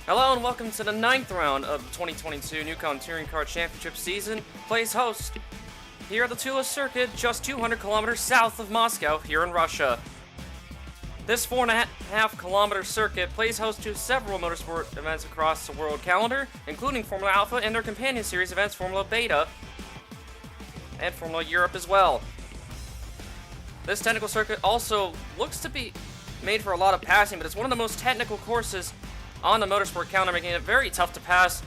Hello and welcome to the 9th round of the 2022 Neucom Touring Car Championship season. Plays host here at the Tula circuit, just 200 kilometers south of Moscow, here in Russia. This 4.5 kilometer circuit plays host to several motorsport events across the world calendar, including Formula Alpha and their companion series events Formula Beta and Formula Europe as well. This technical circuit also looks to be made for a lot of passing, but it's one of the most technical courses on the motorsport calendar, making it very tough to pass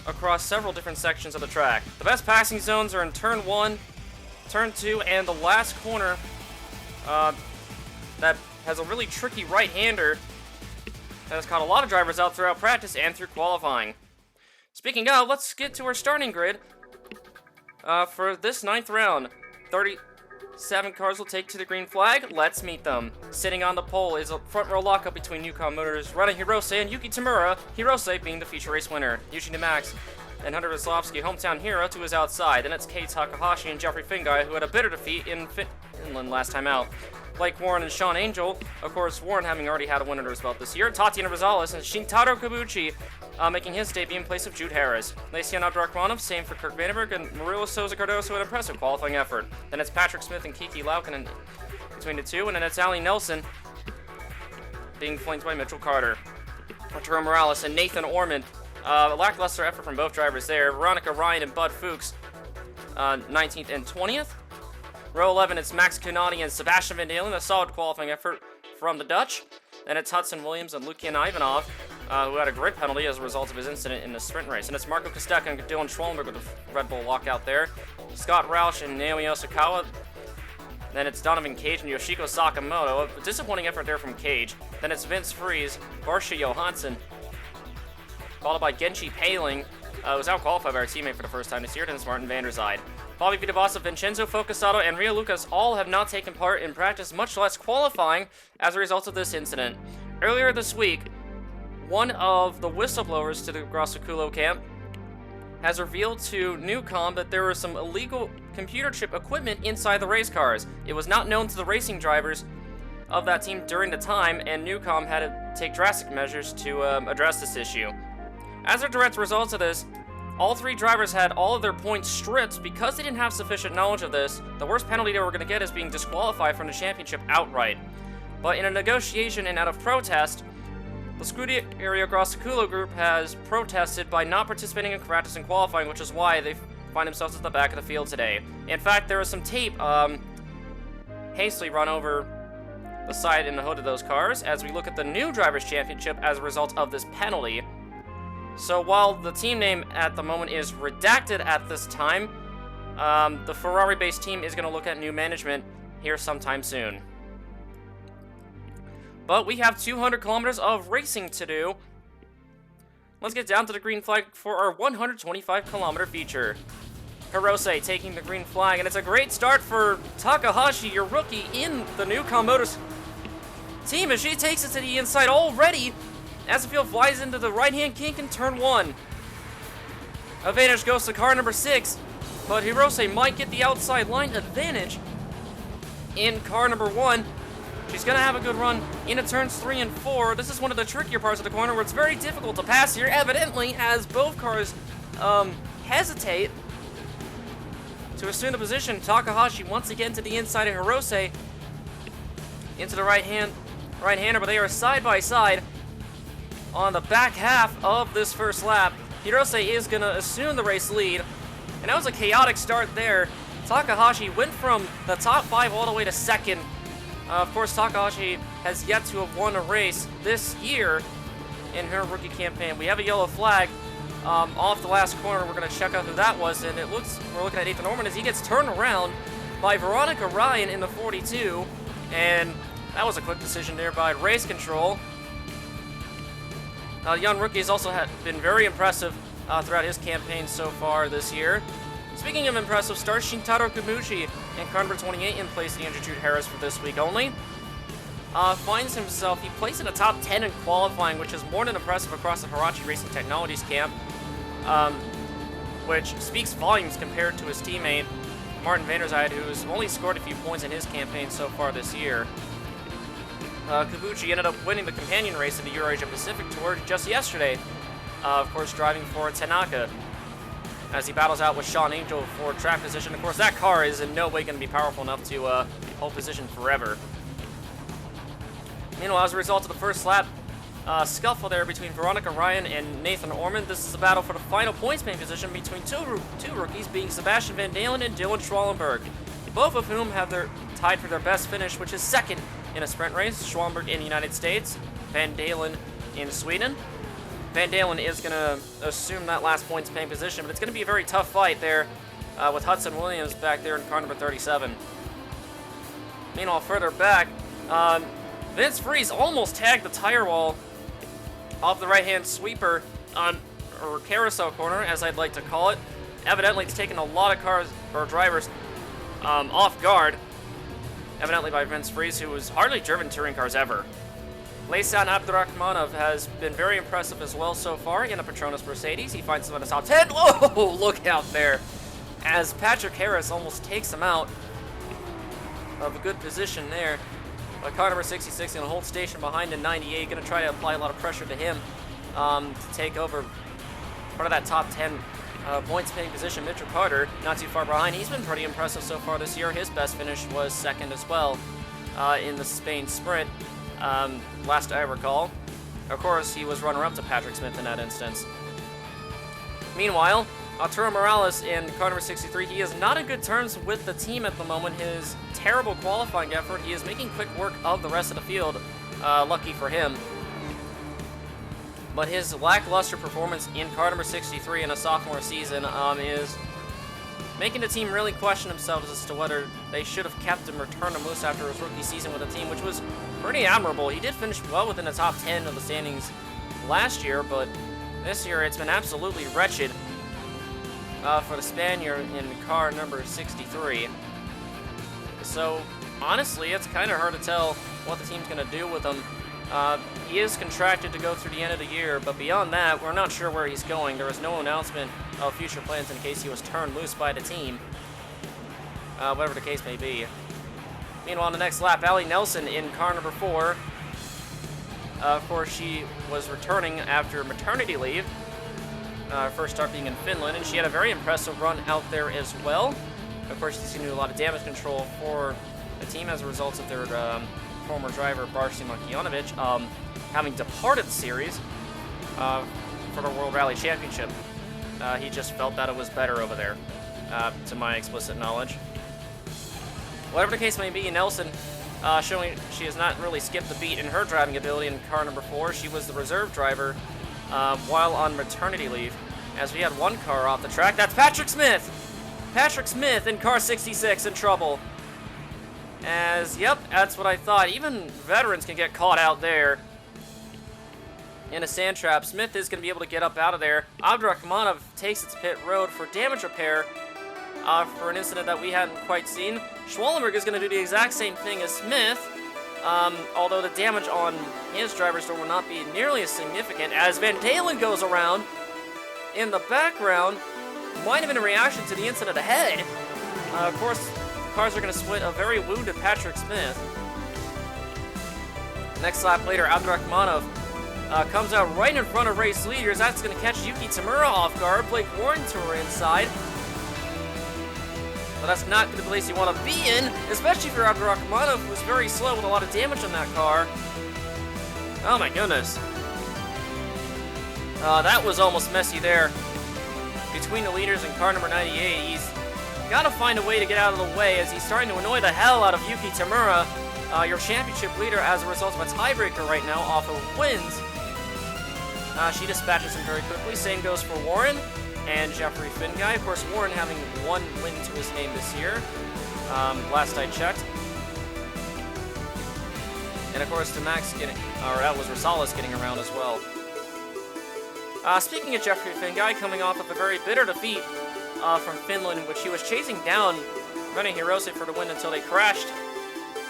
across several different sections of the track. The best passing zones are in Turn 1, Turn 2, and the last corner that has a really tricky right-hander that has caught a lot of drivers out throughout practice and through qualifying. Speaking of, let's get to our starting grid for this 9th round. 37 cars will take to the green flag. Let's meet them. Sitting on the pole is a front row lockup between Neucom Motors, Rana Hirose, and Yuki Tamura, Hirose being the feature race winner. Yuji Nemax and Hunter Veselowski, hometown hero, to his outside. Then it's Kei Takahashi and Jeffrey Fingai, who had a bitter defeat in Finland last time out. Blake Warren and Sean Angel, of course, Warren having already had a win under his belt this year. Tatiana Rosales and Shintaro Kabuchi making his debut in place of Jude Harris. Lacey Abdurakhmanov, same for Kirk Vandenberg, and Murilo Souza Cardoso, an impressive qualifying effort. Then it's Patrick Smith and Kiki Laukinen between the two, and then it's Ali Nelson being flanked by Mitchell Carter. Arturo Morales and Nathan Ormond, a lackluster effort from both drivers there. Veronica Ryan and Bud Fuchs, 19th and 20th. Row 11, it's Max Kunani and Sebastian Van Dalen, a solid qualifying effort from the Dutch. Then it's Hudson Williams and Lukian Ivanov, who had a grid penalty as a result of his incident in the sprint race. And it's Marco Kosteka and Dylan Schwallenberg with the Red Bull lockout there. Scott Roush and Naomi Osakawa. Then it's Donovan Cage and Yoshiko Sakamoto. A disappointing effort there from Cage. Then it's Vince Fries, Barsha Johansson, followed by Genchi Paling, who was out-qualified by our teammate for the first time this year. Then it's Martin van der Zijde. Bobby Vitavasa, Vincenzo Focasato, and Ria Lucas all have not taken part in practice, much less qualifying, as a result of this incident. Earlier this week, one of the whistleblowers to the Grossaculo camp has revealed to Neucom that there was some illegal computer chip equipment inside the race cars. It was not known to the racing drivers of that team during the time, and Neucom had to take drastic measures to address this issue. As a direct result of this, all three drivers had all of their points stripped because they didn't have sufficient knowledge of this. The worst penalty they were going to get is being disqualified from the championship outright. But in a negotiation and out of protest, the Scuderia Grossaculo group has protested by not participating in practice and qualifying, which is why they find themselves at the back of the field today. In fact, there is some tape hastily run over the side and the hood of those cars as we look at the new Drivers' Championship as a result of this penalty. So while the team name at the moment is redacted at this time, the Ferrari-based team is going to look at new management here sometime soon. But we have 200 kilometers of racing to do. Let's get down to the green flag for our 125-kilometer feature. Hirose taking the green flag, and it's a great start for Takahashi, your rookie, in the Neucom Motors team, as she takes it to the inside already as the field flies into the right-hand kink in turn 1. Advantage goes to car number 6, but Hirose might get the outside line advantage in car number 1. She's going to have a good run into turns 3 and 4. This is one of the trickier parts of the corner where it's very difficult to pass here, evidently, as both cars hesitate to assume the position. Takahashi once again to the inside of Hirose into the right-hander, but they are side by side on the back half of this first lap. Hirose is going to assume the race lead, and that was a chaotic start there. Takahashi went from the top 5 all the way to second. Of course, Takahashi has yet to have won a race this year in her rookie campaign. We have a yellow flag off the last corner. We're going to check out who that was, and we're looking at Nathan Orman as he gets turned around by Veronica Ryan in the 42, and that was a quick decision there by Race Control. The young rookie has also been very impressive throughout his campaign so far this year. Speaking of impressive starts, Shintaro Kabuchi in car number 28 in place of Andrew Jude Harris for this week only. Finds himself, he placed in the top 10 in qualifying, which is more than impressive across the Hirachi Racing Technologies camp, which speaks volumes compared to his teammate, Martin van der Zijde, who's only scored a few points in his campaign so far this year. Kabuchi ended up winning the companion race in the Eurasia Pacific Tour just yesterday. Of course, driving for Tanaka as he battles out with Sean Angel for track position. Of course, that car is in no way going to be powerful enough to hold position forever. Meanwhile, as a result of the first lap scuffle there between Veronica Ryan and Nathan Ormond, this is a battle for the final points paying position between two rookies, being Sebastian Van Dalen and Dylan Schwallenberg, both of whom have tied for their best finish, which is second in a sprint race. Schwallenberg in the United States, Van Dalen in Sweden. Van Dalen is going to assume that last points paying position, but it's going to be a very tough fight there with Hudson Williams back there in car number 37. Meanwhile, further back, Vince Freeze almost tagged the tire wall off the right-hand sweeper or carousel corner, as I'd like to call it. Evidently, it's taken a lot of cars or drivers off guard. Evidently by Vince Freeze, who has hardly driven touring cars ever. Laysan Abdurakhmanov has been very impressive as well so far in a Petronas Mercedes. He finds him in the top 10. Whoa, look out there. As Patrick Harris almost takes him out of a good position there. But car number 66 going to hold station behind in 98. Going to try to apply a lot of pressure to him to take over part of that top 10 points paying position. Mitchell Carter, not too far behind. He's been pretty impressive so far this year. His best finish was second as well in the Spain Sprint. Last I recall. Of course, he was runner-up to Patrick Smith in that instance. Meanwhile, Arturo Morales in car number 63, he is not in good terms with the team at the moment. His terrible qualifying effort, he is making quick work of the rest of the field, lucky for him. But his lackluster performance in car number 63 in a sophomore season is making the team really question themselves as to whether they should have kept him or turned him loose after his rookie season with the team, which was pretty admirable. He did finish well within the top 10 of the standings last year, but this year it's been absolutely wretched for the Spaniard in car number 63. So, honestly, it's kind of hard to tell what the team's going to do with him. He is contracted to go through the end of the year, but beyond that, we're not sure where he's going. There was no announcement of future plans in case he was turned loose by the team, whatever the case may be. Meanwhile, on the next lap, Allie Nelson in car number 4. Of course, she was returning after maternity leave. First start being in Finland, and she had a very impressive run out there as well. Of course, she's going to do a lot of damage control for the team as a result of their former driver, Barsi Makijanovic, having departed the series for the World Rally Championship. He just felt that it was better over there, to my explicit knowledge. Whatever the case may be, Nelson showing she has not really skipped a beat in her driving ability in car number 4. She was the reserve driver while on maternity leave, as we had one car off the track. That's Patrick Smith! Patrick Smith in car 66 in trouble. Yep, that's what I thought. Even veterans can get caught out there in a sand trap. Smith is going to be able to get up out of there. Abdurakhmanov takes its pit road for damage repair for an incident that we hadn't quite seen. Schwallenberg is going to do the exact same thing as Smith, although the damage on his driver's door will not be nearly as significant, as Van Dalen goes around in the background. Might have been a reaction to the incident ahead. Of course, cars are going to split a very wounded Patrick Smith. Next lap later, Abdurakhmanov comes out right in front of race leaders. That's going to catch Yuki Tamura off guard. Blake Warren tour inside. But that's not the place you want to be in, especially for Abdurakhmanov, who's very slow with a lot of damage on that car. Oh my goodness. That was almost messy there. Between the leaders and car number 98, he's got to find a way to get out of the way as he's starting to annoy the hell out of Yuki Tamura, your championship leader, as a result of a tiebreaker right now off of wins. She dispatches him very quickly. Same goes for Warren and Jeffrey Finguy. Of course, Warren having one win to his name this year, last I checked. And of course, that was Rosales getting around as well. Speaking of Jeffrey Finguy, coming off of a very bitter defeat from Finland, which he was chasing down Rene Hirose for the win until they crashed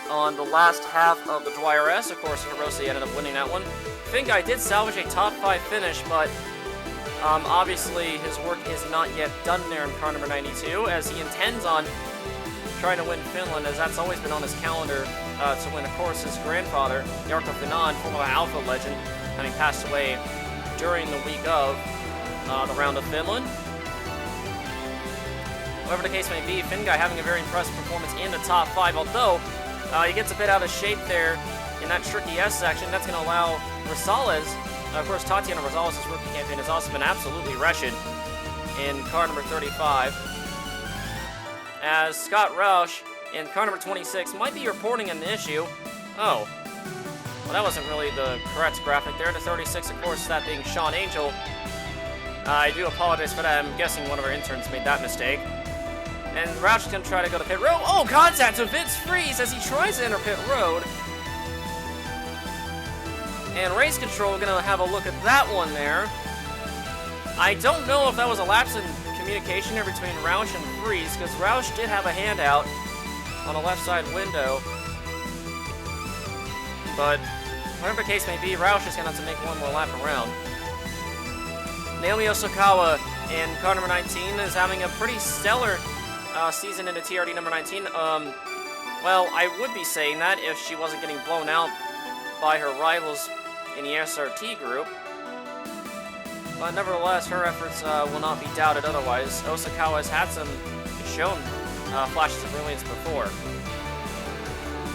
on the last half of the Dwyer S. Of course, Hirose ended up winning that one. Finguy did salvage a top 5 finish, but obviously his work is not yet done there in car number 92, as he intends on trying to win Finland, as that's always been on his calendar to win. Of course, his grandfather, Jarkko Finan, former Alpha legend, having passed away during the week of the round of Finland. Whatever the case may be, Finn guy having a very impressive performance in the top 5, although he gets a bit out of shape there in that tricky S section. That's going to allow Rosales, of course, Tatiana Rosales' rookie campaign has also been absolutely wretched in car number 35. As Scott Roush in car number 26 might be reporting an issue. Oh, well, that wasn't really the correct graphic there. The 36, of course, that being Sean Angel. I do apologize for that. I'm guessing one of our interns made that mistake. And Roush is going to try to go to pit road. Oh, contact to Vince Freeze as he tries to enter pit road. And Race Control going to have a look at that one there. I don't know if that was a lapse in communication there between Roush and Freeze, because Roush did have a handout on the left side window. But whatever the case may be, Roush is going to have to make one more lap around. Naomi Osakawa in car number 19 is having a pretty stellar season in the TRD number 19. Well, I would be saying that if she wasn't getting blown out by her rivals in the SRT group. But nevertheless, her efforts will not be doubted otherwise. Osakawa has had shown flashes of brilliance before.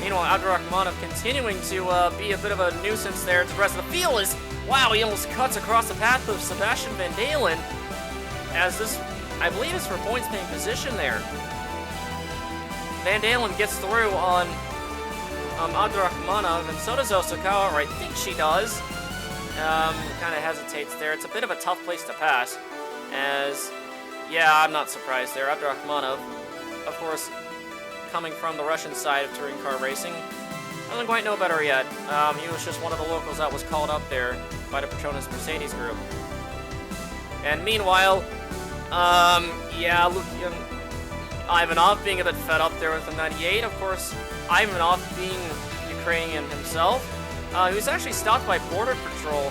Meanwhile, Abdurakhmanov continuing to be a bit of a nuisance there to the rest of the field is, wow, he almost cuts across the path of Sebastian Van Dalen, as this, I believe, is for points paying position there. Van Dalen gets through on Abdurakhmanov, and so does Osakawa, or I think she does. Kind of hesitates there. It's a bit of a tough place to pass, as, yeah, I'm not surprised there. Abdurakhmanov, of course, coming from the Russian side of touring car racing, doesn't quite know better yet. He was just one of the locals that was called up there by the Petronas Mercedes group. And meanwhile, yeah, look, Ivanov being a bit fed up there with the 98. Of course, Ivanov being Ukrainian himself. He was actually stopped by Border Patrol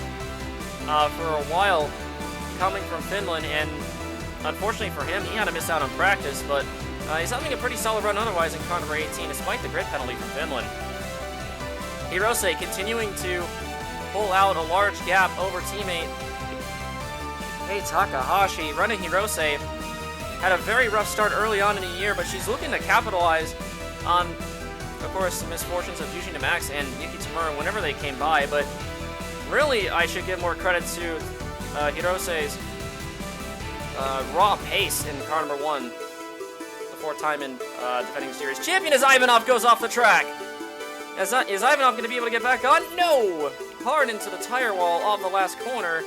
for a while, coming from Finland, and unfortunately for him, he had to miss out on practice, but he's having a pretty solid run otherwise in car number 18, despite the grid penalty from Finland. Hirose continuing to pull out a large gap over teammate Hey Takahashi. Running Hirose had a very rough start early on in the year, but she's looking to capitalize on, of course, the misfortunes of Yujin Max and Yuki Tamura whenever they came by, but really I should give more credit to Hirose's raw pace in car number 1, the 4-time and defending series champion, as Ivanov goes off the track. Is Ivanov going to be able to get back on? No! Hard into the tire wall off the last corner,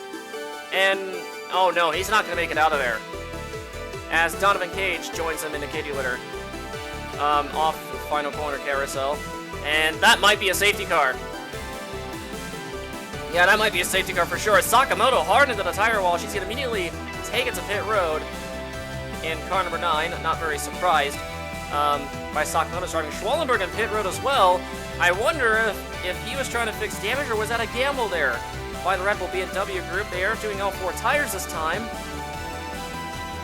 and oh no, he's not going to make it out of there, as Donovan Cage joins him in the kitty litter off the final corner carousel, and that might be a safety car. Yeah, that might be a safety car for sure. Sakamoto hard into the tire wall. She's going to immediately take it to pit road in car number 9. Not very surprised by Sakamoto starting. Schwallenberg in pit road as well. I wonder if he was trying to fix damage, or was that a gamble there by the Red Bull BMW group. They are doing all 4 tires this time.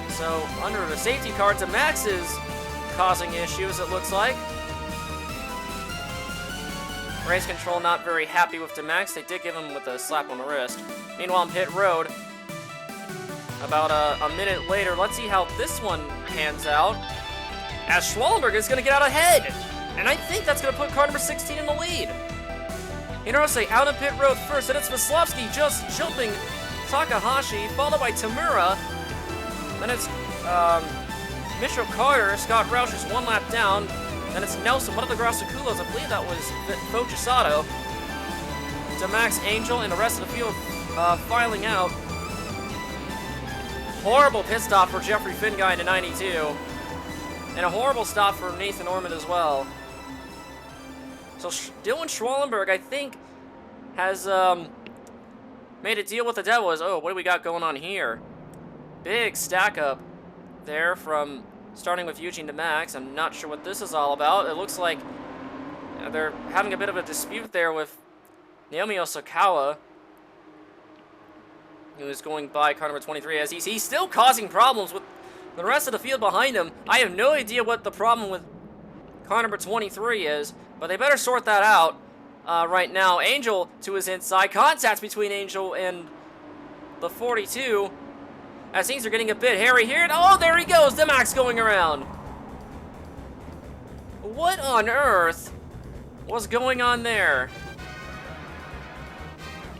So under the safety car, Max is causing issues, it looks like. Race Control not very happy with Demax. They did give him with a slap on the wrist. Meanwhile, on pit road, about a minute later, let's see how this one pans out, as Schwallenberg is going to get out ahead. And I think that's going to put car number 16 in the lead. Hirose out of pit road first, and it's Veslovsky just jumping Takahashi, followed by Tamura. Then it's Mitchell Carter. Scott Roush is 1 lap down. Then it's Nelson, one of the Grassaculos. I believe that was Fochisato. Demax, Angel, and the rest of the field filing out. Horrible pit stop for Jeffrey Finguy in the 92. And a horrible stop for Nathan Ormond as well. So Dylan Schwallenberg, I think, has made a deal with the devil. Oh, what do we got going on here? Big stack up there from starting with Eugene DeMax. I'm not sure what this is all about. It looks like they're having a bit of a dispute there with Naomi Osakawa, who is going by car number 23, as he's still causing problems with the rest of the field behind him. I have no idea what the problem with car number 23 is, but they better sort that out right now. Angel to his inside. Contact between Angel and the 42. As things are getting a bit hairy here. Oh, there he goes. Demax going around. What on earth was going on there?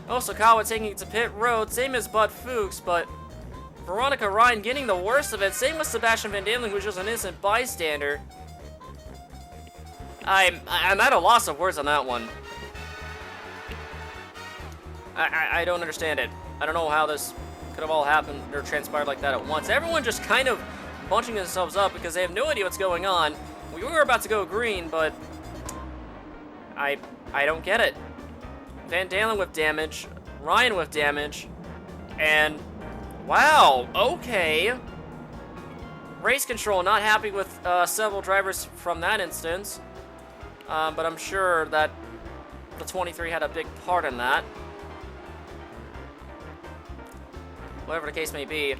Osakawa taking it to pit road. Same as Bud Fuchs, but Veronica Ryan getting the worst of it. Same with Sebastian Van Dalen, who's just an innocent bystander. I'm at a loss of words on that one. I don't understand it. I don't know how this could have all happened or transpired like that at once. Everyone just kind of bunching themselves up because they have no idea what's going on. We were about to go green, but I don't get it. Van Dalen with damage, Ryan with damage, and wow, okay. Race control not happy with several drivers from that instance, but I'm sure that the 23 had a big part in that. Whatever the case may be.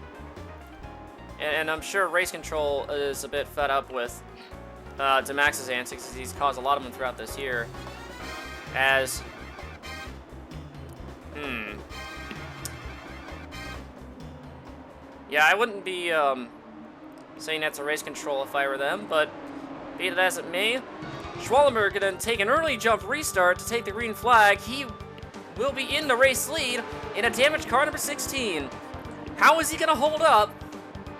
And I'm sure race control is a bit fed up with Demax's antics, as he's caused a lot of them throughout this year. As... Yeah, I wouldn't be saying that's a race control if I were them, but be it as it may, Schwallenberg gonna take an early jump restart to take the green flag. He will be in the race lead in a damaged car number 16. How is he gonna hold up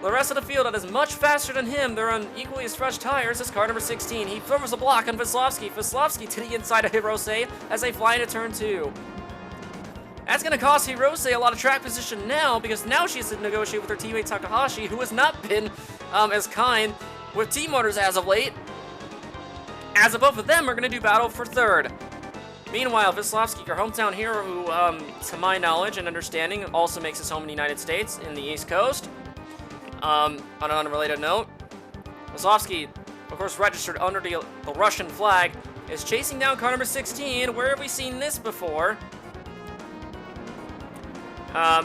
the rest of the field that is much faster than him? They're on equally as fresh tires as car number 16. He throws a block on Veslovsky. Veslovsky to the inside of Hirose as they fly into turn 2. That's going to cost Hirose a lot of track position now, because now she has to negotiate with her teammate Takahashi, who has not been as kind with team orders as of late. As both of them are going to do battle for third. Meanwhile, Veslovsky, our hometown hero, who, to my knowledge and understanding, also makes his home in the United States, in the East Coast. On an unrelated note, Veslovsky, of course, registered under the Russian flag, is chasing down car number 16. Where have we seen this before?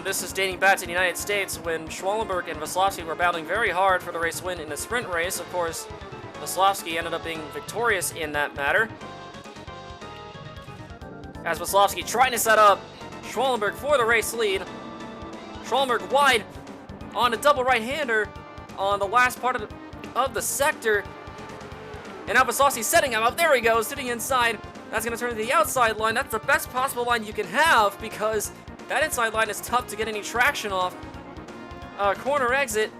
This is dating back to the United States when Schwallenberg and Veslovsky were battling very hard for the race win in the sprint race. Of course, Veslovsky ended up being victorious in that matter, as Veslovsky trying to set up Schwallenberg for the race lead. Schwallenberg wide on a double right-hander on the last part of the sector. And now Veslovsky setting him up. There he goes, to the inside. That's going to turn to the outside line. That's the best possible line you can have, because that inside line is tough to get any traction off. Corner exit.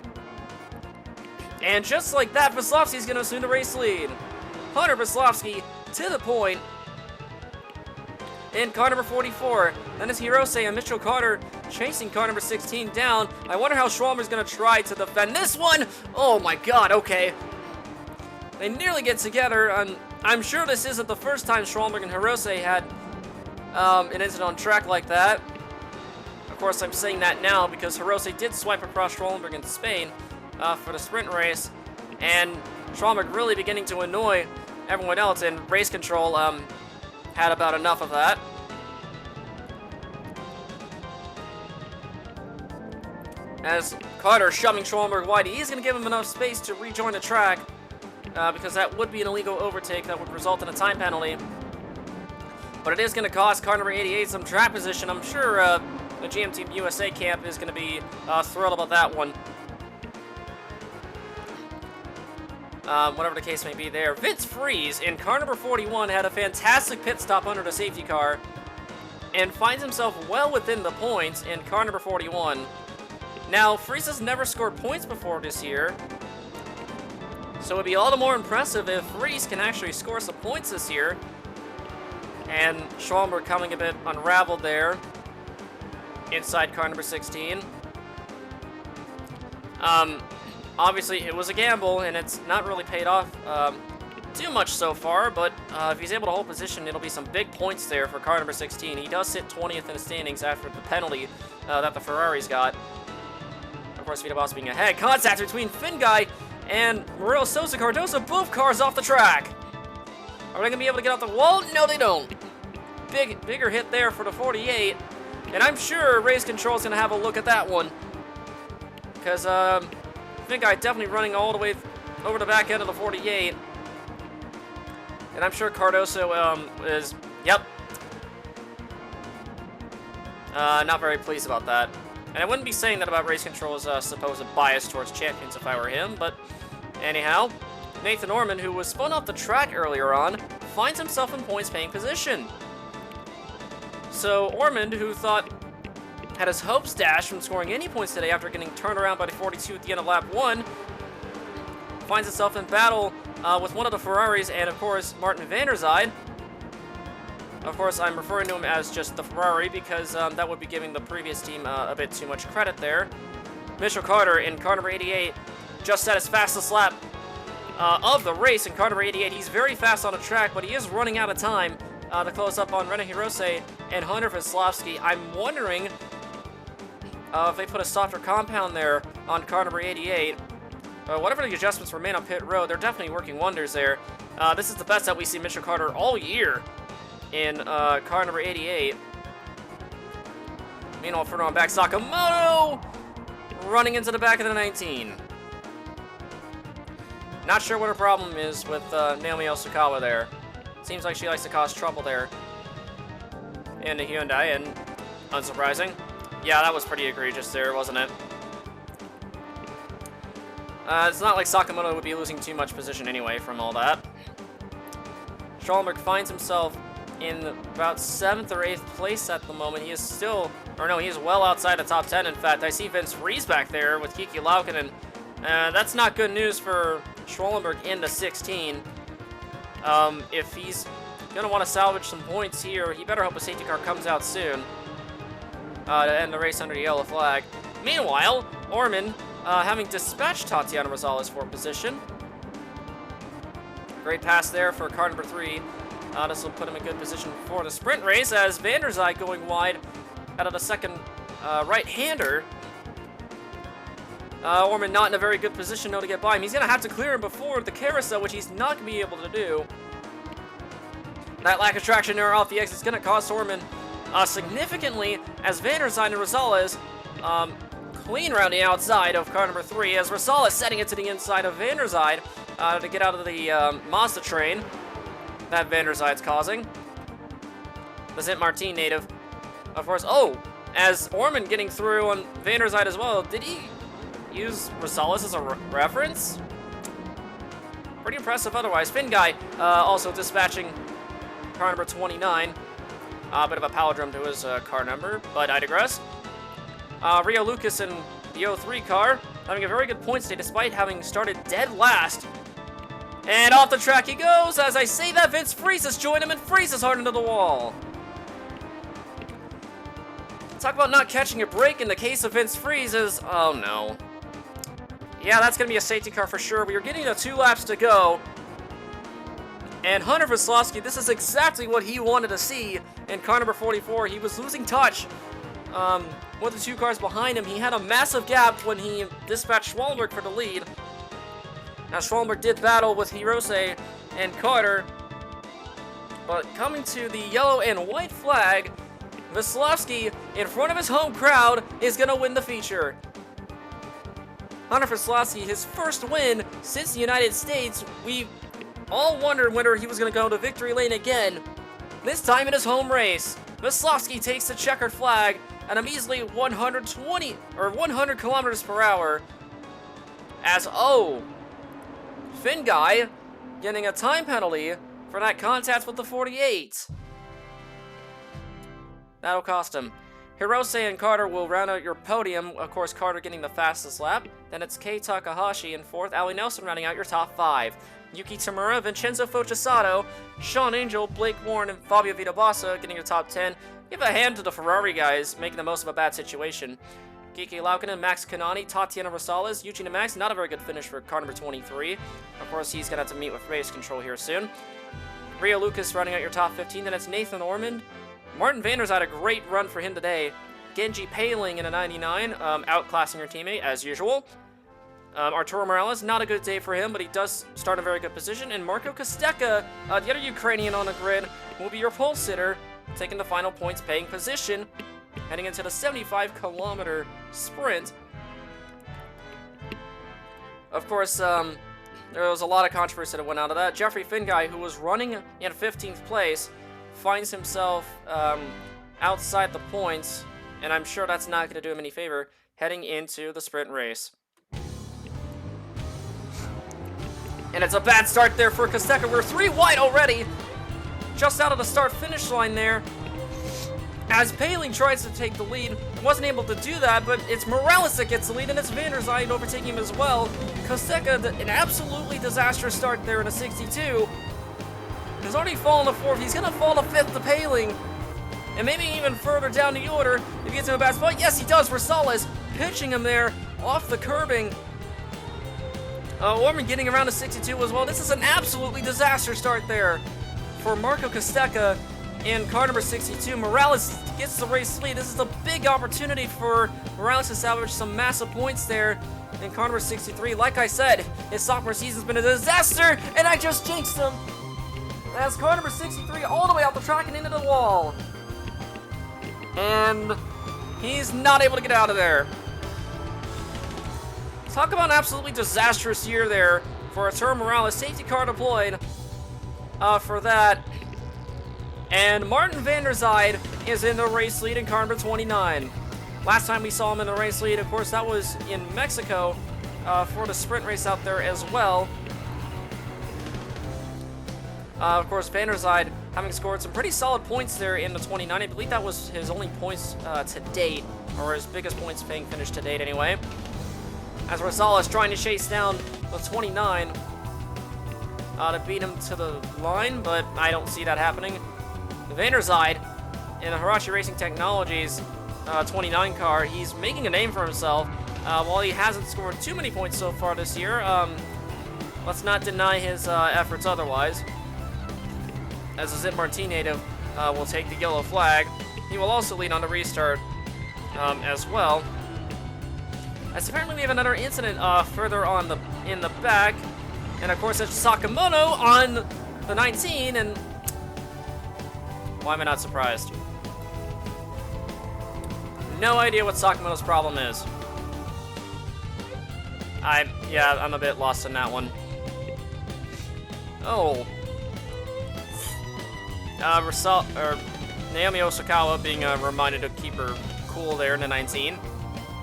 And just like that, Veslovsky's going to assume the race lead. Hunter Veslovsky to the point in car number 44. Then is Hirose and Mitchell Carter chasing car number 16 down. I wonder how Schwalmer's going to try to defend this one. Oh my god, okay. They nearly get together, and I'm sure this isn't the first time Schwalmer and Hirose had an incident on track like that. Of course, I'm saying that now because Hirose did swipe across Schwallenberg in Spain for the sprint race, and Schwallenberg really beginning to annoy everyone else, and race control had about enough of that. As Carter shoving Schwallenberg wide, he's going to give him enough space to rejoin the track, because that would be an illegal overtake that would result in a time penalty. But it is going to cost car number 88 some track position. I'm sure the GM Team USA camp is going to be thrilled about that one. Whatever the case may be there. Vince Freeze in car number 41 had a fantastic pit stop under the safety car and finds himself well within the points in car number 41. Now, Freeze has never scored points before this year, so it would be all the more impressive if Freeze can actually score some points this year. And Schwallenberg coming a bit unraveled there inside car number 16. Obviously, it was a gamble, and it's not really paid off too much so far, but if he's able to hold position, it'll be some big points there for car number 16. He does sit 20th in the standings after the penalty that the Ferraris got. Of course, Vito Boss being ahead. Contact between Finguy and Morel Sosa Cardoso, both cars off the track. Are they going to be able to get off the wall? No, they don't. Bigger hit there for the 48. And I'm sure Race Control is going to have a look at that one, because Finguy definitely running all the way over the back end of the 48. And I'm sure Cardoso is, yep, not very pleased about that. And I wouldn't be saying that about Race Control's supposed bias towards champions if I were him, but anyhow, Nathan Ormond, who was spun off the track earlier on, finds himself in points-paying position. So Ormond, who had his hopes dashed from scoring any points today after getting turned around by the 42 at the end of lap 1, finds himself in battle with one of the Ferraris and, of course, Martin van der Zyde. Of course, I'm referring to him as just the Ferrari because that would be giving the previous team a bit too much credit there. Mitchell Carter in car number 88 just set his fastest lap of the race. In car number 88, he's very fast on the track, but he is running out of time to close up on René Hirose and Hunter Veslowski. I'm wondering if they put a softer compound there on car number 88. Whatever the adjustments were made on pit road, they're definitely working wonders there. This is the best that we see Mitchell Carter all year in car number 88. Meanwhile, further on back, Sakamoto running into the back of the 19. Not sure what her problem is with Naomi Osakawa there. Seems like she likes to cause trouble there in the Hyundai, and unsurprising. Yeah, that was pretty egregious there, wasn't it? It's not like Sakamoto would be losing too much position anyway from all that. Schallenberg finds himself in about 7th or 8th place at the moment. He is still, or no, he is well outside the top 10. In fact, I see Vince Friese back there with Kiki Laukkanen. That's not good news for Schallenberg in the 16. If he's going to want to salvage some points here, he better hope a safety car comes out soon to end the race under the yellow flag. Meanwhile, Ormond, having dispatched Tatiana Rosales for position. Great pass there for car number 3. This will put him in good position for the sprint race as van der Zyde going wide out of the second right-hander. Ormond not in a very good position though to get by him. He's going to have to clear him before the carousel, which he's not going to be able to do. That lack of traction there off the exit is going to cost Ormond significantly as van der Zyde and Rosales clean around the outside of car number 3 as Rosales setting it to the inside of van der Zyde to get out of the Mazda train that van der Zyde's causing. The Sint Maarten native, of course. Oh, as Ormond getting through on van der Zyde as well. Did he use Rosales as a reference? Pretty impressive otherwise. Finn Guy also dispatching car number 29. A bit of a palindrome to his car number, but I digress. Rio Lucas in the 03 car having a very good points day despite having started dead last. And off the track he goes. As I say that, Vince Friese has joined him and Friese is hard into the wall. Talk about not catching a break in the case of Vince Friese is, oh no. Yeah, that's going to be a safety car for sure. We are getting to 2 laps to go. And Hunter Veslowski, this is exactly what he wanted to see in car number 44. He was losing touch with the 2 cars behind him. He had a massive gap when he dispatched Schallenberg for the lead. Now, Schallenberg did battle with Hirose and Carter, but coming to the yellow and white flag, Veslowski, in front of his home crowd, is going to win the feature. Hunter Veslowski, his first win since the United States. We all wondered whether he was going to go to victory lane again, this time in his home race. Veslowski takes the checkered flag at a measly 100 kilometers per hour. As, Finn Guy getting a time penalty for that contact with the 48. That'll cost him. Hirose and Carter will round out your podium. Of course, Carter getting the fastest lap. Then it's Kei Takahashi in 4th. Ali Nelson rounding out your top 5. Yuki Tamura, Vincenzo Focesato, Sean Angel, Blake Warren, and Fabio Vitabassa getting your top 10. Give a hand to the Ferrari guys, making the most of a bad situation. Kiki Laukkanen, Max Kanani, Tatiana Rosales, Eugene Max, not a very good finish for car number 23. Of course, he's going to have to meet with race control here soon. Rio Lucas running out your top 15. Then it's Nathan Ormond. Martin van der Zyde had a great run for him today. Genji Paling in a 99, outclassing your teammate as usual. Arturo Morales, not a good day for him, but he does start in a very good position. And Marco Kosteka, the other Ukrainian on the grid, will be your pole sitter, taking the final points paying position, heading into the 75-kilometer sprint. Of course, there was a lot of controversy that went out of that. Jeffrey Finguy, who was running in 15th place, finds himself outside the points, and I'm sure that's not going to do him any favor heading into the sprint race. And it's a bad start there for Kostecka. We're 3 wide already, just out of the start-finish line there. As Paling tries to take the lead, wasn't able to do that, but it's Morales that gets the lead, and it's Van der Zijde overtaking him as well. Kostecka, an absolutely disastrous start there in a 62. He's already fallen to 4th. He's going to fall to 5th to Paling. And maybe even further down the order if he gets in a bad spot. Yes, he does. Rosales pitching him there off the curbing. Orman getting around to 62 as well. This is an absolutely disastrous start there for Marco Kostecka in car number 62. Morales gets the race lead. This is a big opportunity for Morales to salvage some massive points there in car number 63. Like I said, his sophomore season's been a disaster, and I just jinxed him. As car number 63 all the way out the track and into the wall. And he's not able to get out of there. Talk about an absolutely disastrous year there for Arturo Morales. Safety car deployed for that. And Martin Van der Zijde is in the race lead in car number 29. Last time we saw him in the race lead, of course, that was in Mexico for the sprint race out there as well. Of course, Van der Zijde having scored some pretty solid points there in the 29. I believe that was his only points to date, or his biggest points paying finish to date anyway. As Rosales trying to chase down the 29 to beat him to the line, but I don't see that happening. Van der Zijde in the Hirachi Racing Technologies 29 car, he's making a name for himself. While he hasn't scored too many points so far this year, let's not deny his efforts otherwise. As a Zip Martin native will take the yellow flag. He will also lead on the restart as well. As apparently we have another incident further on in the back. And of course it's Sakamoto on the 19, and why am I not surprised? No idea what Sakamoto's problem is. I'm a bit lost in that one. Oh. Naomi Osakawa being reminded to keep her cool there in the 19.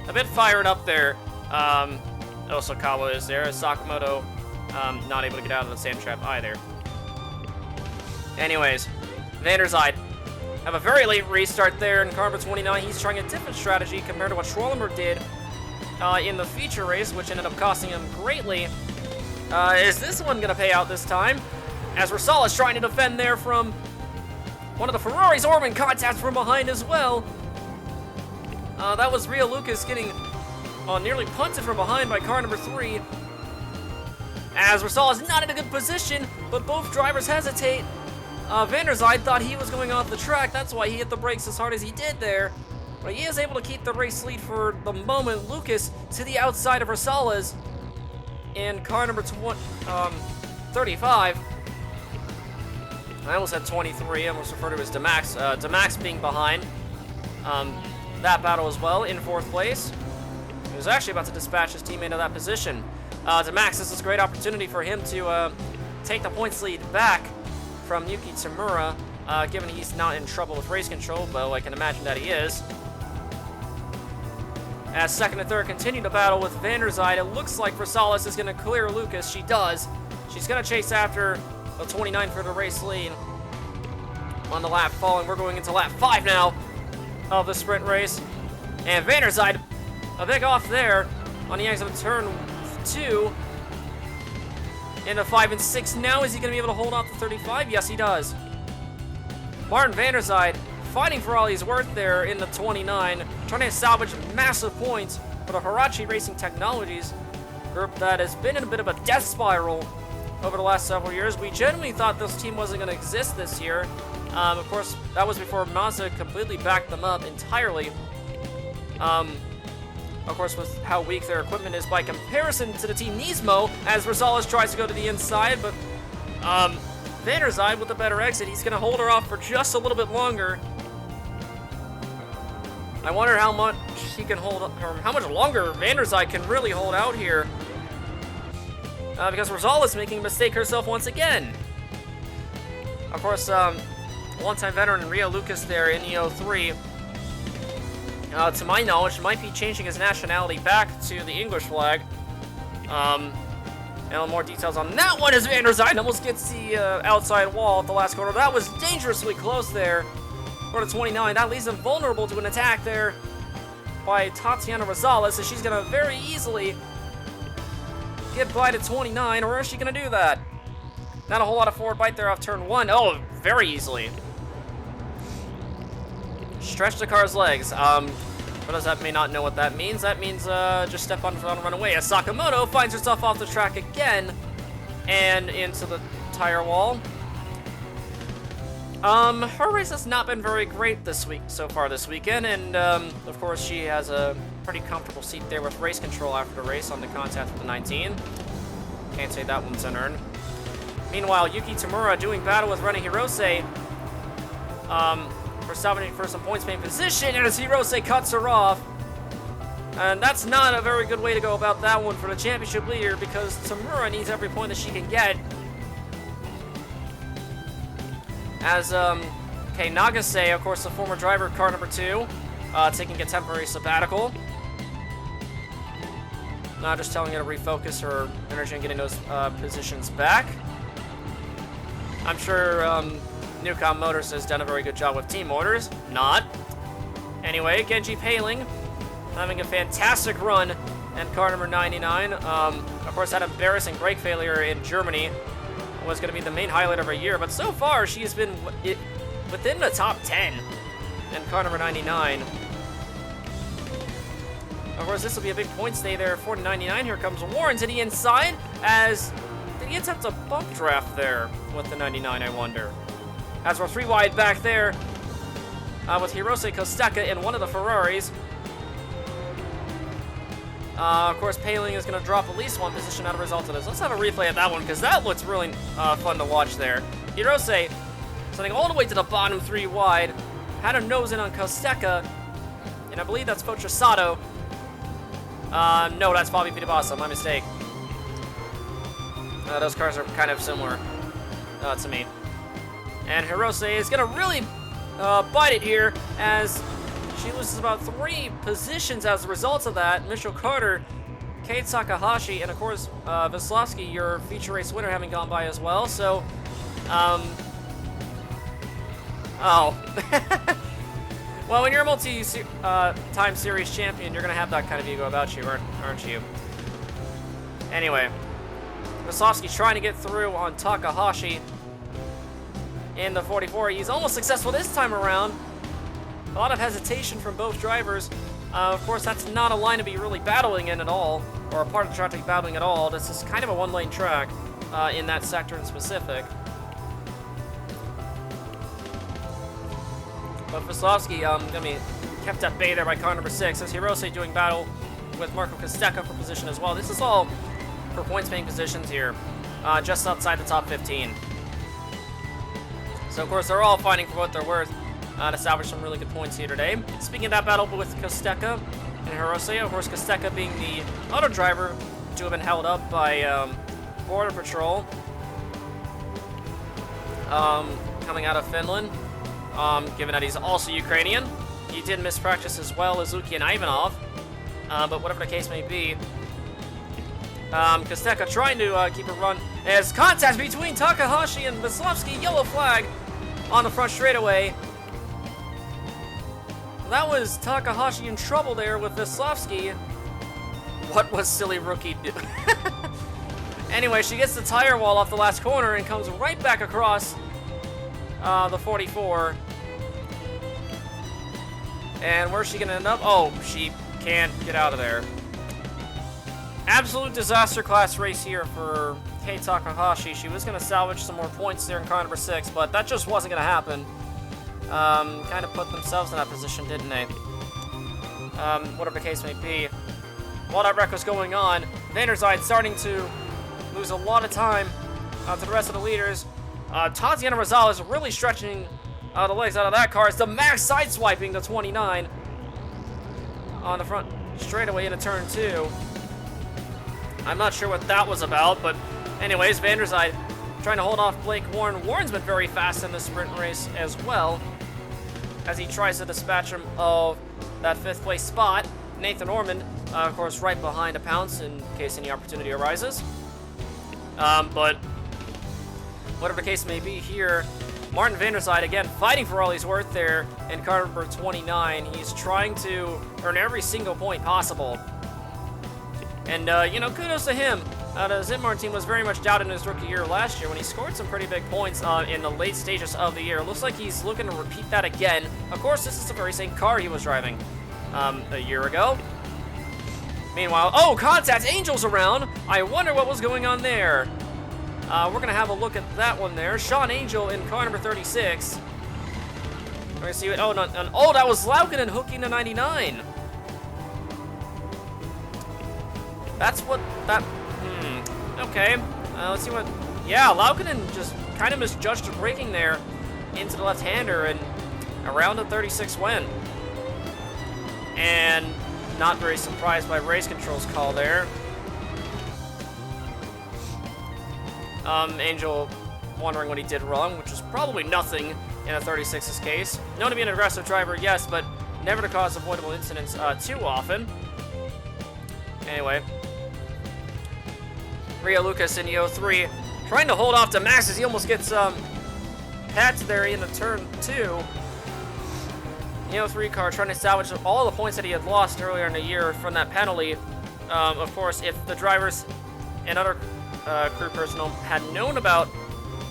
A bit fired up there. Osakawa is there. Sakamoto not able to get out of the sand trap either. Anyways, Van der Zijde have a very late restart there in car number 29. He's trying a different strategy compared to what Schwallenberg did in the feature race, which ended up costing him greatly. Is this one going to pay out this time? As Rosales trying to defend there from one of the Ferraris. Orban contact from behind as well. That was Rio Lucas getting nearly punted from behind by car number 3. As Rosales not in a good position, but both drivers hesitate. Van der Zijde thought he was going off the track. That's why he hit the brakes as hard as he did there. But he is able to keep the race lead for the moment. Lucas to the outside of Rosales in car number 35. I almost said 23. I almost referred to as Demax. Demax being behind that battle as well in 4th place. He was actually about to dispatch his teammate to that position. Demax, this is a great opportunity for him to take the points lead back from Yuki Tsunemura, given he's not in trouble with race control, though I can imagine that he is. As 2nd and 3rd continue to battle with Van der Zijde, it looks like Rosales is going to clear Lucas. She does. She's going to chase after the 29 for the race lead on the lap following. We're going into lap 5 now of the sprint race. And Van der Zijde, a big off there on the exit of turn 2. Into 5 and 6 now. Is he going to be able to hold off the 35? Yes, he does. Martin Van der Zijde fighting for all he's worth there in the 29, trying to salvage massive points for the Hirachi Racing Technologies group that has been in a bit of a death spiral over the last several years. We genuinely thought this team wasn't going to exist this year. Of course, that was before Mazda completely backed them up entirely. Of course, with how weak their equipment is by comparison to the team Nismo, as Rosales tries to go to the inside, but Van der Zijde with a better exit. He's going to hold her off for just a little bit longer. I wonder how much he can hold, or how much longer Van der Zijde can really hold out here. because Rosales making a mistake herself once again. Of course, one-time veteran Rio Lucas there in E03, to my knowledge, might be changing his nationality back to the English flag. And more details on that one as Van der Zijde almost gets the outside wall at the last corner. That was dangerously close there for the 29. That leaves him vulnerable to an attack there by Tatiana Rosales, as she's going to very easily get by to 29, or is she going to do that? Not a whole lot of forward bite there off turn 1. Oh, very easily. Stretch the car's legs. For those that may not know what that means just step on front and run away. As Sakamoto finds herself off the track again and into the tire wall. Her race has not been very great so far this weekend, and of course she has a pretty comfortable seat there with race control after the race on the contact with the 19. Can't say that one's unearned. Meanwhile, Yuki Tamura doing battle with Rene Hirose for salvaging for some points paying position, and as Hirose cuts her off. And that's not a very good way to go about that one for the championship leader, because Tamura needs every point that she can get. As, Nagase, of course, the former driver of car number 2, taking a temporary sabbatical. Not just telling her to refocus her energy and getting those positions back. I'm sure Neucom Motors has done a very good job with team orders. Not. Anyway, Genji Paling having a fantastic run in car number 99. Of course, that embarrassing brake failure in Germany was going to be the main highlight of her year, but so far she has been within the top 10 in car number 99. Of course, this will be a big point stay there for 99. Here comes Warren to the inside, as did he attempt a bump draft there with the 99, I wonder? As we're 3 wide back there with Hirose Kosteka in one of the Ferraris. Of course, Paling is going to drop at least one position as a result of this. Let's have a replay of that one, because that looks really fun to watch there. Hirose sending all the way to the bottom 3 wide. Had a nose in on Kosteka, and I believe that's Focha Sato. No, that's Bobby Pitibasa, my mistake. Those cars are kind of similar to me. And Hirose is going to really bite it here, as she loses about 3 positions as a result of that. Mitchell Carter, Kate Takahashi, and of course Veslavsky, your feature race winner, having gone by as well. So, well, when you're a multi-time series champion, you're going to have that kind of ego about you, aren't you? Anyway, Veslavsky trying to get through on Takahashi in the 44. He's almost successful this time around. A lot of hesitation from both drivers. Of course, that's not a line to be really battling in at all, or a part of the track to be battling at all. This is kind of a one-lane track in that sector in specific. But Veslavsky going to be kept at bay there by car number 6, as Hirose doing battle with Marco Kosteka for position as well. This is all for points-paying positions here, just outside the top 15. So, of course, they're all fighting for what they're worth to salvage some really good points here today. Speaking of that battle with Kosteka and Hirose, of course, Kosteka being the auto driver to have been held up by Border Patrol coming out of Finland, given that he's also Ukrainian. He did miss practice as well as Lukian Ivanov, but whatever the case may be, Kosteka trying to keep a run as contact between Takahashi and Veslavsky. Yellow flag on the front straightaway. That was Takahashi in trouble there with Veslavsky. What was silly rookie do? Anyway, she gets the tire wall off the last corner and comes right back across the 44. And where's she going to end up? Oh, she can't get out of there. Absolute disaster class race here for Kei Takahashi. She was going to salvage some more points there in car number 6, but that just wasn't going to happen. Kind of put themselves in that position, didn't they? Whatever the case may be. While that wreck was going on, Van der Zijde starting to lose a lot of time to the rest of the leaders. Tatiana Rosales really stretching the legs out of that car. It's the Max sideswiping the 29 on the front straightaway into turn 2. I'm not sure what that was about, but anyways, Van der Zijde trying to hold off Blake Warren. Warren's been very fast in the sprint race as well, as he tries to dispatch him of that 5th place spot. Nathan Ormond, of course, right behind to pounce in case any opportunity arises. But whatever the case may be here, Martin Van der Zijde, again, fighting for all he's worth there in car number 29. He's trying to earn every single point possible. And, you know, kudos to him. The Zinmar team was very much doubted in his rookie year last year when he scored some pretty big points in the late stages of the year. Looks like he's looking to repeat that again. Of course, this is the very same car he was driving a year ago. Meanwhile, oh, contact, Angel's around. I wonder what was going on there. We're going to have a look at that one there. Sean Angel in car number 36. We're going to see what, oh, that was Laukinen hooking to 99. That's what that... Okay, let's see what... Yeah, Laukinen just kind of misjudged the braking there into the left-hander and around the 36 win. And not very surprised by race control's call there. Angel wondering what he did wrong, which was probably nothing in a 36's case. Known to be an aggressive driver, yes, but never to cause avoidable incidents too often. Anyway. Rio Lucas in the 03 trying to hold off to Max as he almost gets patched there in the turn 2. The 03 car trying to salvage all the points that he had lost earlier in the year from that penalty. Of course, if the drivers and other crew personnel had known about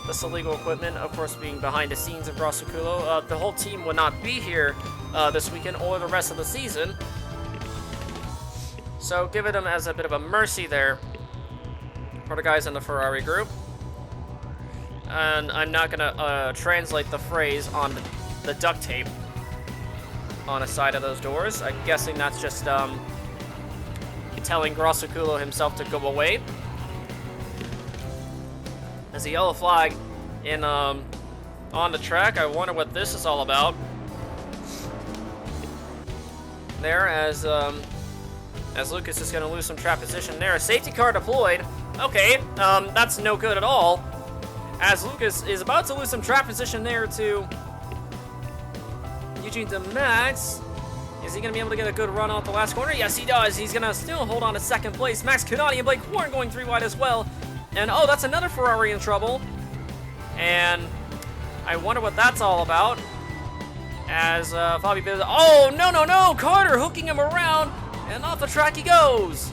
this illegal equipment, of course being behind the scenes of Grossuculo, the whole team would not be here this weekend or the rest of the season. So give it them as a bit of a mercy there for the guys in the Ferrari group. And I'm not going to translate the phrase on the duct tape on the side of those doors. I'm guessing that's just telling Grossuculo himself to go away. There's a yellow flag in on the track. I wonder what this is all about. There, as Lucas is going to lose some track position there. Safety car deployed. Okay, that's no good at all. As Lucas is about to lose some track position there to Eugene DeMax. Is he going to be able to get a good run off the last corner? Yes, he does. He's going to still hold on to second place. Max Cunati and Blake Warren going 3 wide as well. And, oh, that's another Ferrari in trouble. And I wonder what that's all about. As Fabi Biz... Oh, no! Carter hooking him around. And off the track he goes.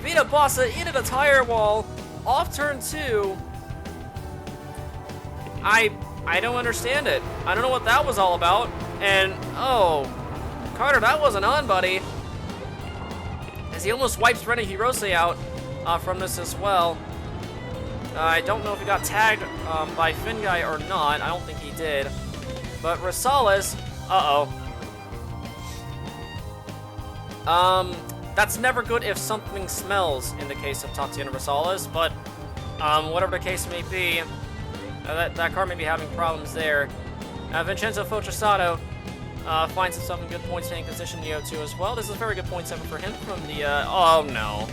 Vita Bossa into the tire wall. Off turn 2. I don't understand it. I don't know what that was all about. And, oh, Carter, that wasn't on, buddy. As he almost wipes Rene Hirose out from this as well. I don't know if he got tagged by Finguy or not. I don't think he did. But Rosales, that's never good if something smells in the case of Tatiana Rosales, but whatever the case may be, that car may be having problems there. Vincenzo Fotrasato finds himself in good point-standing position in the O2 as well. This is a very good point 7 for him from the, oh no.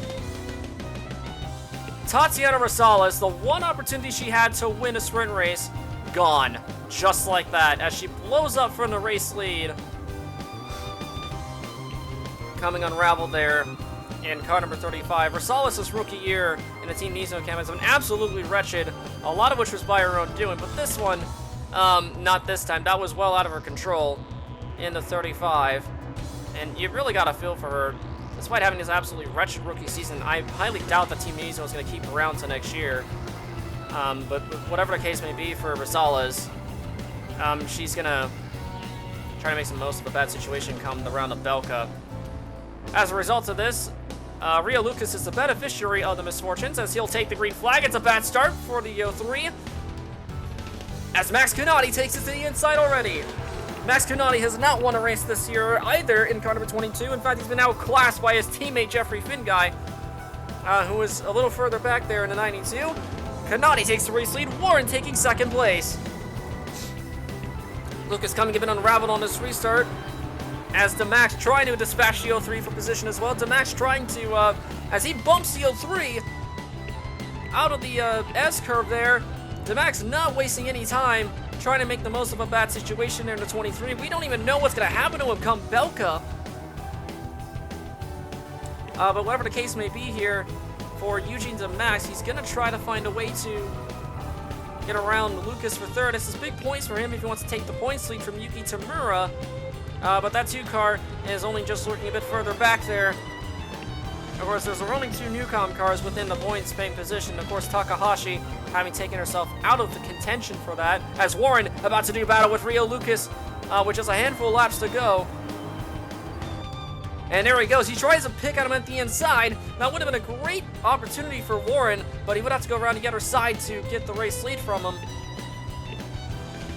Tatiana Rosales, the one opportunity she had to win a sprint race, gone. Just like that, as she blows up from the race lead. Coming unraveled there in car number 35. Rosales' rookie year in the Team Nismo camp has been absolutely wretched, a lot of which was by her own doing, but this one, not this time. That was well out of her control in the 35, and you really got to feel for her. Despite having this absolutely wretched rookie season, I highly doubt that Team Nismo is going to keep her around to next year. But whatever the case may be for Rosales, she's going to try to make some most of a bad situation come the round of Belka. As a result of this, Rio Lucas is the beneficiary of the misfortunes as he'll take the green flag. It's a bad start for the 03. As Max Cunati takes it to the inside already. Max Cunati has not won a race this year either in car number 22. In fact, he's been outclassed by his teammate Jeffrey Finguy, who is a little further back there in the 92. Cunati takes the race lead. Warren taking second place. Lucas coming a bit unraveled on this restart. As Demax trying to dispatch the 03 for position as well. Demax trying to, as he bumps the 03 out of the S-curve there. Demax not wasting any time, trying to make the most of a bad situation there in the 23. We don't even know what's going to happen to him come Belka. But whatever the case may be here, for Eugene Demax, he's going to try to find a way to get around Lucas for third. This is big points for him if he wants to take the points lead from Yuki Tamura. But that 2 car is only just looking a bit further back there. Of course, there's only 2 Neucom cars within the points paying position. Of course, Takahashi having taken herself out of the contention for that, as Warren about to do battle with Rio Lucas, with just a handful of laps to go. And there he goes. He tries to pick at him at the inside. That would have been a great opportunity for Warren, but he would have to go around the other side to get the race lead from him.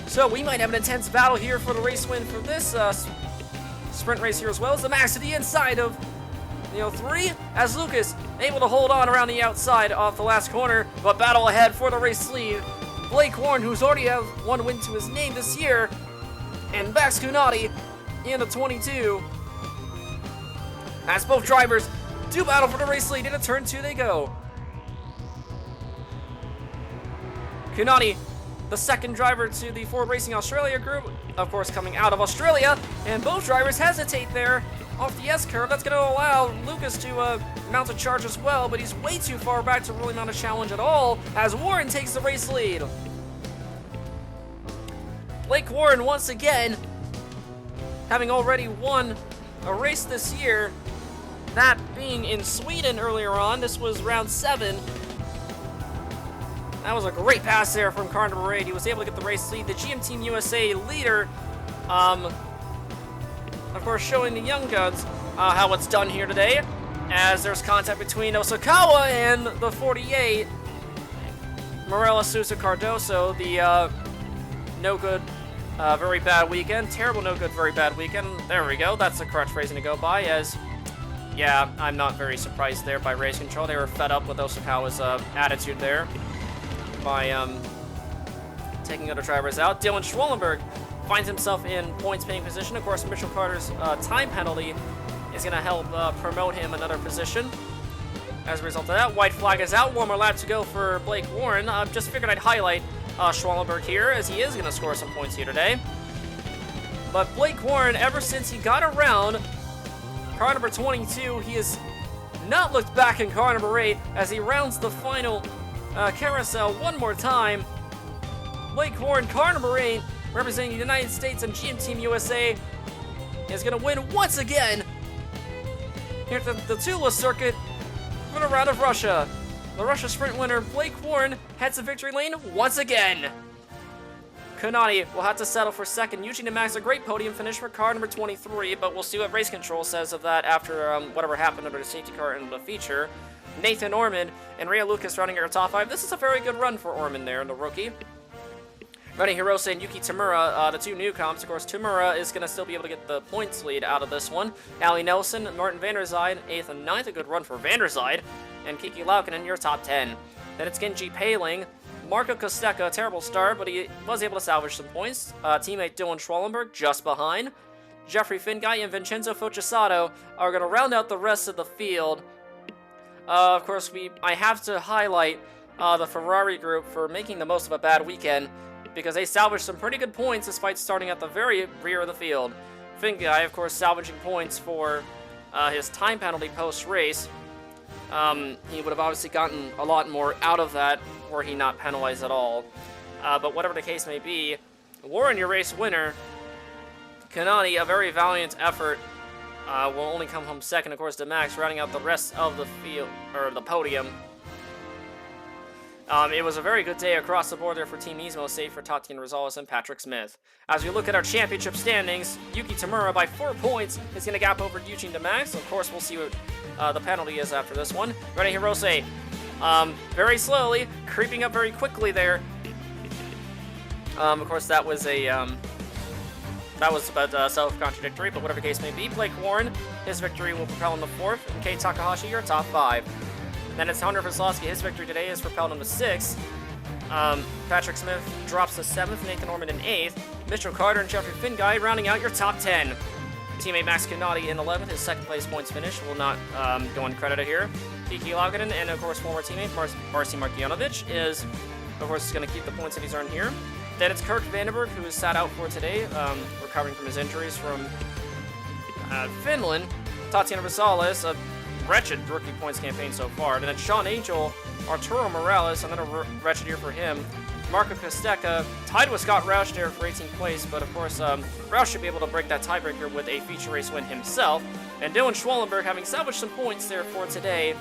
So we might have an intense battle here for the race win for this sprint race here as well. As the Max to the inside of the 03, as Lucas able to hold on around the outside off the last corner, but battle ahead for the race lead. Blake Warren, who's already have 1 win to his name this year, and Max Kunati in the 22. As both drivers do battle for the race lead, into turn 2 they go. Kunati, the second driver to the Ford Racing Australia group, of course coming out of Australia, and both drivers hesitate there off the S-curve. That's going to allow Lucas to mount a charge as well, but he's way too far back to really mount a challenge at all, as Warren takes the race lead. Blake Warren, once again, having already won a race this year, that being in Sweden earlier on. This was round 7. That was a great pass there from car number 8. He was able to get the race lead. The GM Team USA leader, of course, showing the young guns how it's done here today, as there's contact between Osakawa and the 48, Morella Sousa Cardoso, the no good, very bad weekend. Terrible, no good, very bad weekend. There we go. That's the correct phrasing to go by, as... yeah, I'm not very surprised there by race control. They were fed up with Osakawa's attitude there by taking other drivers out. Dylan Schwellenberg finds himself in points-paying position. Of course, Mitchell Carter's time penalty is going to help promote him another position. As a result of that, white flag is out. 1 more lap to go for Blake Warren. Just figured I'd highlight Schwellenberg here, as he is going to score some points here today. But Blake Warren, ever since he got around car number 22, he has not looked back in car number 8 as he rounds the final carousel 1 more time. Blake Warren, car number 8, representing the United States and GM Team USA, is going to win once again here at the Tula circuit for the round of Russia. The Russia sprint winner, Blake Warren, heads to victory lane once again. Kunati will have to settle for second. Eugene Demax, a great podium finish for car number 23, but we'll see what race control says of that after whatever happened under the safety car in the feature. Nathan Ormond and Rio Lucas running our top 5. This is a very good run for Ormond there, the rookie. Rene Hirose and Yuki Tamura, the 2 Neucoms. Of course, Tamura is going to still be able to get the points lead out of this one. Ali Nelson, Martin van der Zijde, 8th and 9th. A good run for van der Zijde. And Kiki Laukkanen, your top 10. Then it's Genji Paling. Marco Costecca, terrible start, but he was able to salvage some points. Teammate Dylan Schwellenberg just behind. Jeffrey Finguy and Vincenzo Focesato are going to round out the rest of the field. Of course, I have to highlight the Ferrari group for making the most of a bad weekend, because they salvaged some pretty good points despite starting at the very rear of the field. Finguy, of course, salvaging points for his time penalty post-race. He would have obviously gotten a lot more out of that were he not penalized at all. But whatever the case may be, Warren, your race winner. Kanani, a very valiant effort, will only come home second. Of course, Demax rounding out the rest of the field, or the podium. It was a very good day across the board there for Team Nismo, save for Tatiana Rosales and Patrick Smith. As we look at our championship standings, Yuki Tamura by 4 points is going to gap over Eugene Demax. Of course, we'll see what the penalty is after this one. Rene Hirose, very slowly, creeping up very quickly there. Of course, that was a about self-contradictory, but whatever the case may be, Blake Warren, his victory will propel him to 4th, and Kei Takahashi, your top 5. Then it's Hunter Veslowski. His victory today has propelled him to 6th. Patrick Smith drops to 7th, Nathan Ormond in 8th. Mitchell Carter and Jeffrey Finguy rounding out your top 10. Teammate Max Canati in 11th, his second place points finish will not go uncredited here. Kiki Laganen and, of course, former teammate Marcy Markjanovic is, of course, going to keep the points that he's earned here. Then it's Kirk Vandenberg, who is sat out for today, recovering from his injuries from Finland. Tatiana Rosales, a wretched rookie points campaign so far. And then Sean Angel, Arturo Morales, another wretched year for him. Marco Costeca tied with Scott Roush there for 18th place, but of course, Roush should be able to break that tiebreaker with a feature race win himself. And Dylan Schwallenberg, having salvaged some points there for today,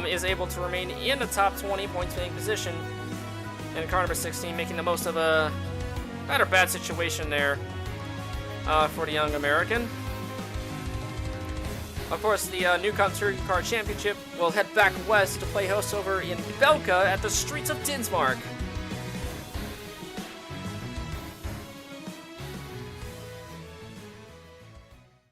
is able to remain in the top 20 points-winning position in car number 16, making the most of a rather bad situation there for the young American. Of course, the Neucom Touring Car Championship will head back west to play host over in Belka at the streets of Dinsmark.